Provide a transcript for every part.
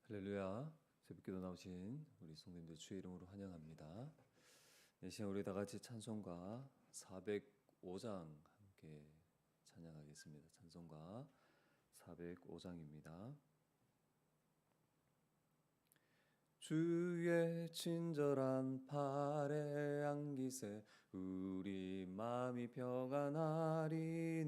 할렐루야. 새벽기도 나오신 우리 성도님들 주의 이름으로 환영합니다. 이 시간 우리 다 같이 찬송가 405장 함께 찬양하겠습니다. 찬송가 405장입니다. 주의 친절한 팔에 안기세 우리 마음이 평안하리니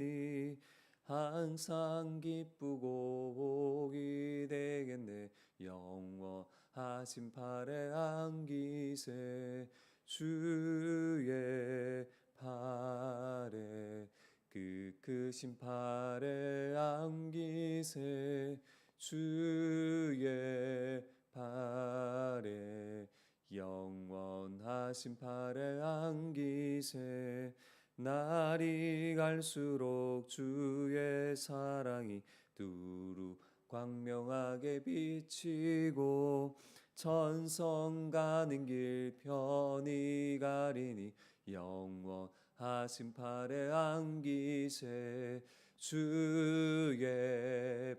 항상 기쁘고 복이 되겠네 영원하신 팔에 안기세 주의 팔에 그 크신 팔에 안기세 주의 팔에 영원하신 팔에 안기세 날이 갈수록 주의 사랑이 두루 광명하게 비치고 천성 가는 길 편히 가리니 영원하신 팔에 안기세 주의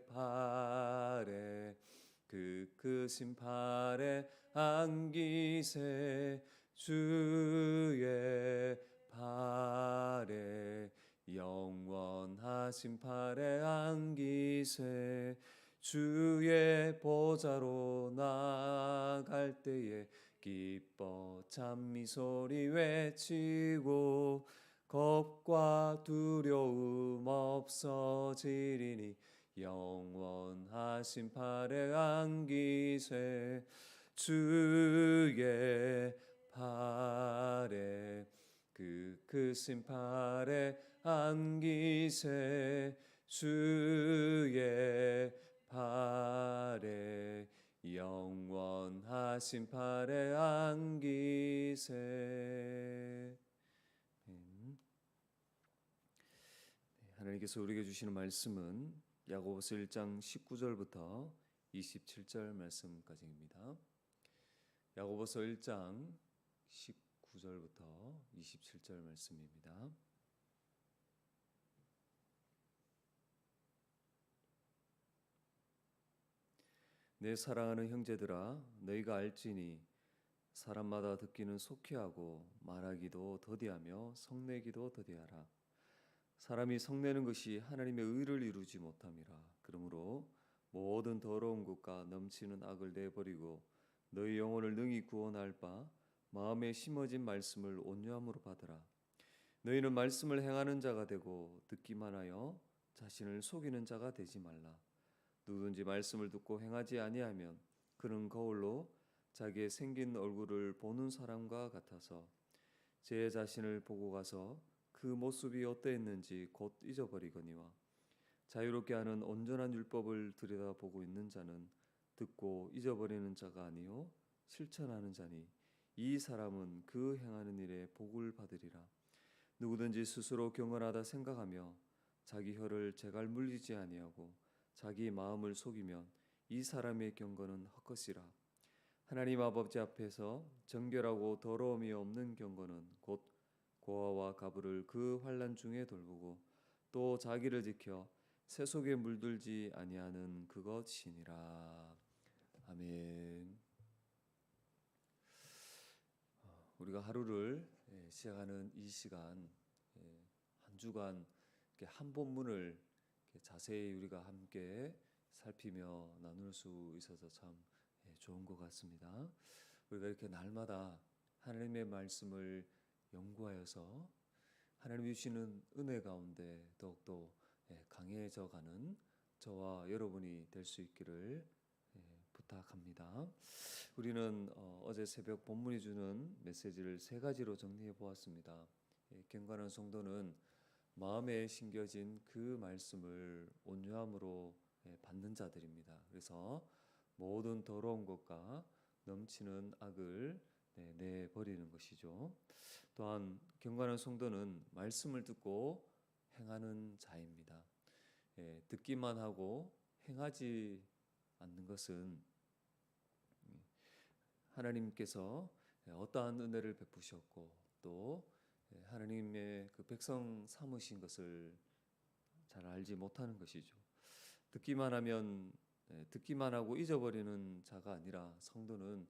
팔에 그 크신 팔에 안기세 주의 팔에 영원하신 팔에 안기세 주의 보좌로 나아갈 때에 기뻐 찬미소리 외치고 겁과 두려움 없어지리니 영원하신 팔에 안기세 주의 팔에 그 크신 팔에 안기세 주의 팔에 영원하신 팔에 안기세. 하나님께서 우리에게 주시는 말씀은 야고보서 1장 19절부터 27절 말씀까지입니다. 야고보서 1장 19절부터 27절 말씀입니다. 내 사랑하는 형제들아 너희가 알지니 사람마다 듣기는 속히하고 말하기도 더디하며 성내기도 더디하라. 사람이 성내는 것이 하나님의 의를 이루지 못함이라. 그러므로 모든 더러운 것과 넘치는 악을 내버리고 너희 영혼을 능히 구원할 바 마음에 심어진 말씀을 온유함으로 받으라. 너희는 말씀을 행하는 자가 되고 듣기만 하여 자신을 속이는 자가 되지 말라. 누구든지 말씀을 듣고 행하지 아니하면 그는 거울로 자기의 생긴 얼굴을 보는 사람과 같아서 제 자신을 보고 가서 그 모습이 어떠했는지 곧 잊어버리거니와 자유롭게 하는 온전한 율법을 들여다보고 있는 자는 듣고 잊어버리는 자가 아니요 실천하는 자니 이 사람은 그 행하는 일에 복을 받으리라. 누구든지 스스로 경건하다 생각하며 자기 혀를 제갈 물리지 아니하고 자기 마음을 속이면 이 사람의 경건은 헛것이라. 하나님 아버지 앞에서 정결하고 더러움이 없는 경건은 곧 고아와 가부를 그 환난 중에 돌보고 또 자기를 지켜 새 속에 물들지 아니하는 그것이니라. 아멘. 우리가 하루를 시작하는 이 시간 한 주간 한 본문을 자세히 우리가 함께 살피며 나눌 수 있어서 참 좋은 것 같습니다. 우리가 이렇게 날마다 하나님의 말씀을 연구하여서 하나님이 주시는 은혜 가운데 더욱더 강해져가는 저와 여러분이 될 수 있기를 부탁합니다. 우리는 어제 새벽 본문이 주는 메시지를 세 가지로 정리해 보았습니다. 경건한 성도는 마음에 심겨진 그 말씀을 온유함으로 받는 자들입니다. 그래서 모든 더러운 것과 넘치는 악을 내버리는 것이죠. 또한 경건한 성도는 말씀을 듣고 행하는 자입니다. 듣기만 하고 행하지 않는 것은 하나님께서 어떠한 은혜를 베푸셨고 또 하나님의 그 백성 삼으신 것을 잘 알지 못하는 것이죠. 듣기만 하면 듣기만 하고 잊어버리는 자가 아니라 성도는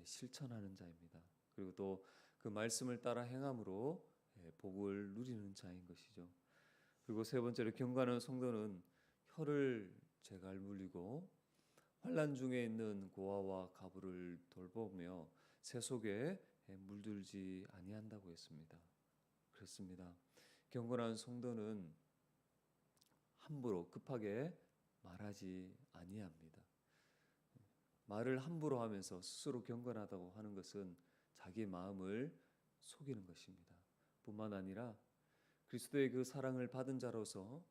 실천하는 자입니다. 그리고 또 그 말씀을 따라 행함으로 복을 누리는 자인 것이죠. 그리고 세 번째로 경건한 성도는 혀를 제갈 물리고 환난 중에 있는 고아와 가부를 돌보며 새 속에 물들지 아니한다고 했습니다. 그렇습니다. 경건한 성도는 함부로 급하게 말하지 아니합니다. 말을 함부로 하면서 스스로 경건하다고 하는 것은 자기의 마음을 속이는 것입니다. 뿐만 아니라 그리스도의 그 사랑을 받은 자로서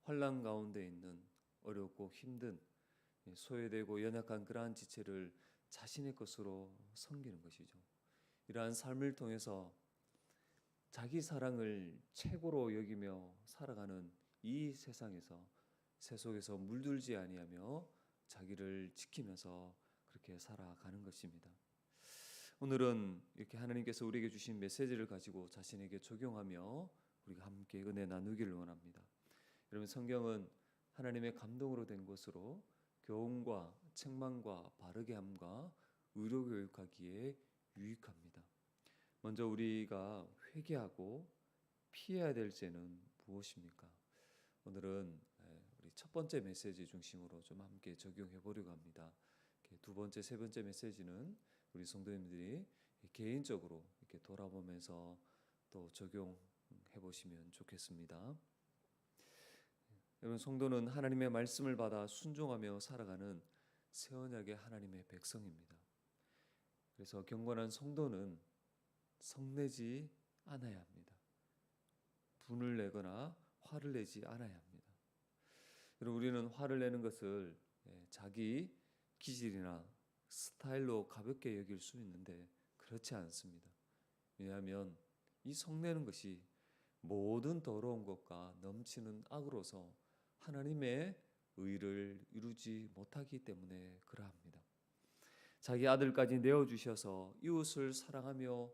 환난 가운데 있는 어렵고 힘든 소외되고 연약한 그러한 지체를 자신의 것으로 섬기는 것이죠. 이러한 삶을 통해서 자기 사랑을 최고로 여기며 살아가는 이 세상에서 세속에서 물들지 아니하며 자기를 지키면서 그렇게 살아가는 것입니다. 오늘은 이렇게 하나님께서 우리에게 주신 메시지를 가지고 자신에게 적용하며 우리가 함께 은혜 나누기를 원합니다. 여러분, 성경은 하나님의 감동으로 된 것으로 교훈과 책망과 바르게 함과 의로 교육하기에 유익합니다. 먼저 우리가 회개하고 피해야 될 죄는 무엇입니까? 오늘은 우리 첫 번째 메시지 중심으로 좀 함께 적용해 보려고 합니다. 두 번째, 세 번째 메시지는 우리 성도님들이 개인적으로 이렇게 돌아보면서 또 적용해 보시면 좋겠습니다. 여러분, 성도는 하나님의 말씀을 받아 순종하며 살아가는 새 언약의 하나님의 백성입니다. 그래서 경건한 성도는 성내지 않아야 합니다. 분을 내거나 화를 내지 않아야 합니다. 여러분, 우리는 화를 내는 것을 자기 기질이나 스타일로 가볍게 여길 수 있는데 그렇지 않습니다. 왜냐하면 이 성내는 것이 모든 더러운 것과 넘치는 악으로서 하나님의 의를 이루지 못하기 때문에 그러합니다. 자기 아들까지 내어주셔서 이웃을 사랑하며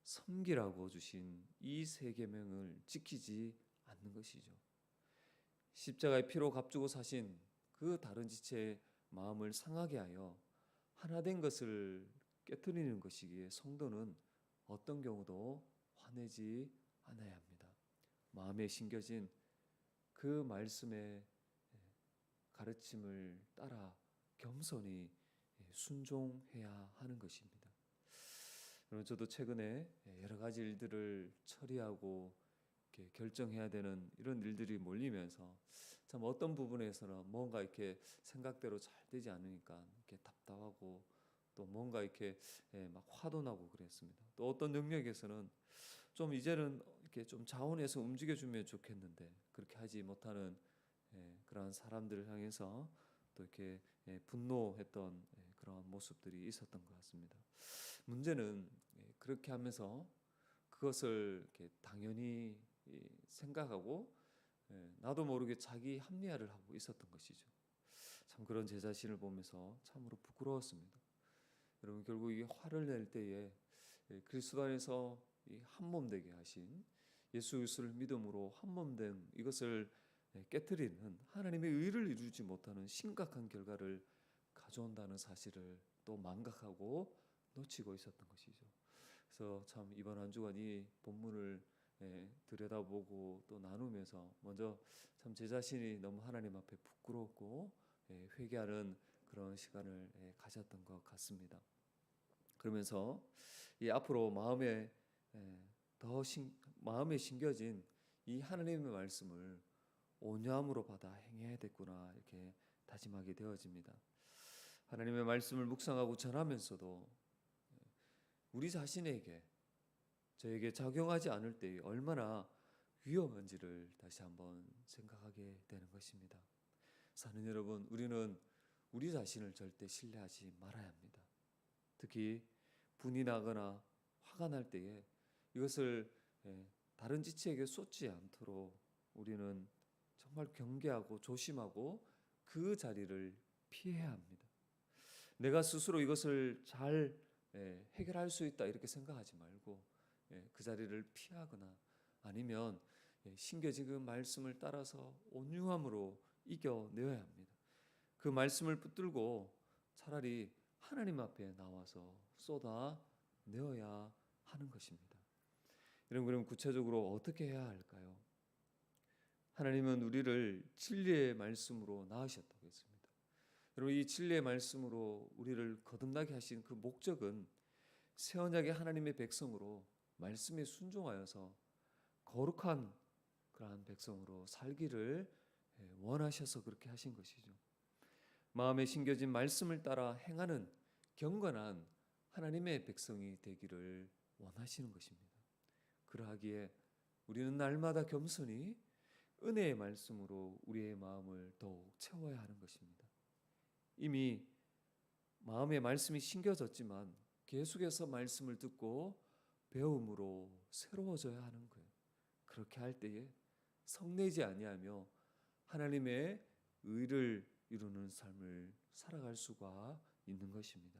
섬기라고 주신 이 세 계명을 지키지 않는 것이죠. 십자가의 피로 값주고 사신 그 다른 지체의 마음을 상하게 하여 하나된 것을 깨뜨리는 것이기에 성도는 어떤 경우도 화내지 않아야 합니다. 마음에 심겨진 그 말씀의 가르침을 따라 겸손히 순종해야 하는 것입니다. 여러분, 저도 최근에 여러 가지 일들을 처리하고 이렇게 결정해야 되는 이런 일들이 몰리면서 참 어떤 부분에서는 뭔가 이렇게 생각대로 잘 되지 않으니까 이렇게 답답하고 또 뭔가 이렇게 막 화도 나고 그랬습니다. 또 어떤 영역에서는 좀 이제는 이렇게 좀 자원해서 움직여주면 좋겠는데 그렇게 하지 못하는 그런 사람들을 향해서 또 이렇게 분노했던 그런 모습들이 있었던 것 같습니다. 문제는 그렇게 하면서 그것을 이렇게 당연히 생각하고 나도 모르게 자기 합리화를 하고 있었던 것이죠. 참 그런 제 자신을 보면서 참으로 부끄러웠습니다. 여러분, 결국 이 화를 낼 때에 그리스도 안에서 한몸 되게 하신 예수 그리스도를 믿음으로 한몸된 이것을 깨뜨리는 하나님의 의를 이루지 못하는 심각한 결과를 가져온다는 사실을 또 망각하고 놓치고 있었던 것이죠. 그래서 참 이번 한 주간 이 본문을 들여다보고 또 나누면서 먼저 참 제 자신이 너무 하나님 앞에 부끄럽고 회개하는 그런 시간을 가졌던 것 같습니다. 그러면서 이 앞으로 마음에 심겨진 이 하나님의 말씀을 온유함으로 받아 행해야 됐구나 이렇게 다짐하게 되어집니다. 하나님의 말씀을 묵상하고 전하면서도 우리 자신에게 저에게 작용하지 않을 때 얼마나 위험한지를 다시 한번 생각하게 되는 것입니다. 사는 여러분, 우리는 우리 자신을 절대 신뢰하지 말아야 합니다. 특히 분이 나거나 화가 날 때에 이것을 다른 지체에게 쏟지 않도록 우리는 정말 경계하고 조심하고 그 자리를 피해야 합니다. 내가 스스로 이것을 잘 해결할 수 있다 이렇게 생각하지 말고 그 자리를 피하거나 아니면 심겨진 그 말씀을 따라서 온유함으로 이겨내야 합니다. 그 말씀을 붙들고 차라리 하나님 앞에 나와서 쏟아 내어야 하는 것입니다. 여러분, 그럼 구체적으로 어떻게 해야 할까요? 하나님은 우리를 진리의 말씀으로 낳으셨다고 했습니다. 여러분, 이 진리의 말씀으로 우리를 거듭나게 하신 그 목적은 새 언약의 하나님의 백성으로 말씀에 순종하여서 거룩한 그러한 백성으로 살기를 원하셔서 그렇게 하신 것이죠. 마음에 심겨진 말씀을 따라 행하는 경건한 하나님의 백성이 되기를 원하시는 것입니다. 그러하기에 우리는 날마다 겸손히 은혜의 말씀으로 우리의 마음을 더욱 채워야 하는 것입니다. 이미 마음에 말씀이 심겨졌지만 계속해서 말씀을 듣고 배움으로 새로워져야 하는 거예요. 그렇게 할 때에 성내지 아니하며 하나님의 의를 이루는 삶을 살아갈 수가 있는 것입니다.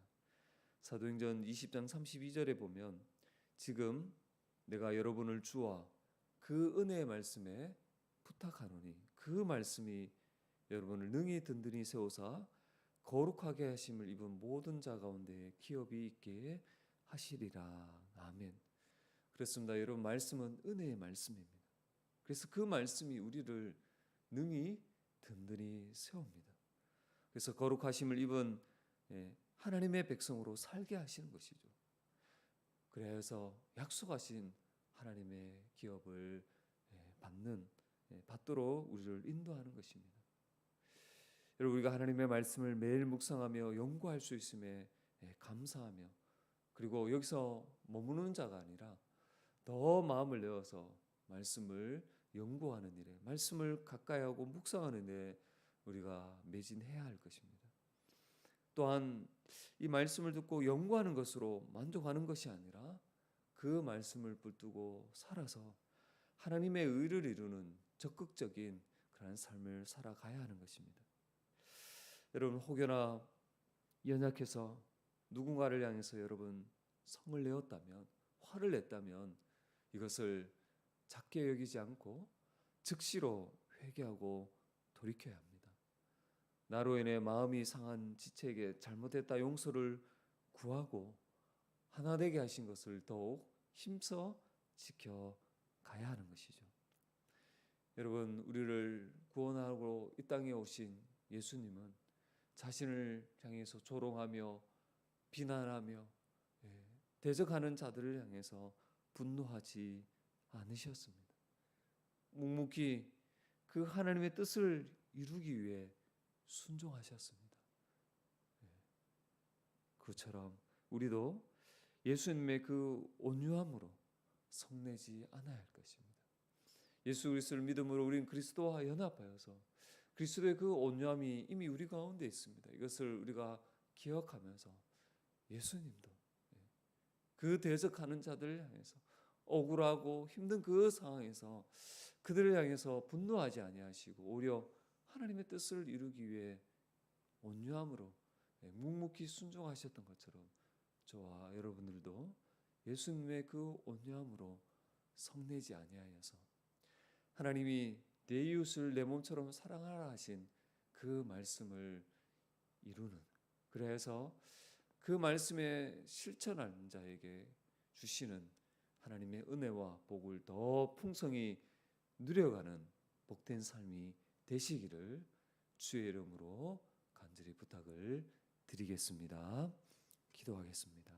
사도행전 20장 32절에 보면 지금 내가 여러분을 주와 그 은혜의 말씀에 부탁하노니 그 말씀이 여러분을 능히 든든히 세우사 거룩하게 하심을 입은 모든 자 가운데 기업이 있게 하시리라. 아멘. 그렇습니다. 여러분, 말씀은 은혜의 말씀입니다. 그래서 그 말씀이 우리를 능히 든든히 세웁니다. 그래서 거룩하심을 입은 하나님의 백성으로 살게 하시는 것이죠. 그래서 약속하신 하나님의 기업을 받도록 우리를 인도하는 것입니다. 여러분, 우리가 하나님의 말씀을 매일 묵상하며 연구할 수 있음에 감사하며, 그리고 여기서 머무는 자가 아니라 더 마음을 내어서 말씀을 연구하는 일에, 말씀을 가까이 하고 묵상하는 일에 우리가 매진해야 할 것입니다. 또한 이 말씀을 듣고 연구하는 것으로 만족하는 것이 아니라 그 말씀을 붙들고 살아서 하나님의 의를 이루는 적극적인 그런 삶을 살아가야 하는 것입니다. 여러분, 혹여나 연약해서 누군가를 향해서 여러분 성을 내었다면, 화를 냈다면 이것을 작게 여기지 않고 즉시로 회개하고 돌이켜야 합니다. 나로 인해 마음이 상한 지체에게 잘못했다 용서를 구하고 하나 되게 하신 것을 더욱 힘써 지켜가야 하는 것이죠. 여러분, 우리를 구원하고 이 땅에 오신 예수님은 자신을 향해서 조롱하며 비난하며 대적하는 자들을 향해서 분노하지 않으셨습니다. 묵묵히 그 하나님의 뜻을 이루기 위해 순종하셨습니다. 그처럼 우리도 예수님의 그 온유함으로 성내지 않아야 할 것입니다. 예수 그리스도를 믿음으로 우리는 그리스도와 연합하여서 그리스도의 그 온유함이 이미 우리 가운데 있습니다. 이것을 우리가 기억하면서 예수님도 그 대적하는 자들을 향해서 억울하고 힘든 그 상황에서 그들을 향해서 분노하지 아니하시고 오히려 하나님의 뜻을 이루기 위해 온유함으로 묵묵히 순종하셨던 것처럼 저와 여러분들도 예수님의 그 온유함으로 성내지 아니하여서 하나님이 내 이웃을 내 몸처럼 사랑하라 하신 그 말씀을 이루는, 그래서 그 말씀에 실천하는 자에게 주시는 하나님의 은혜와 복을 더 풍성히 누려가는 복된 삶이 되시기를 주의 이름으로 간절히 부탁을 드리겠습니다. 기도하겠습니다.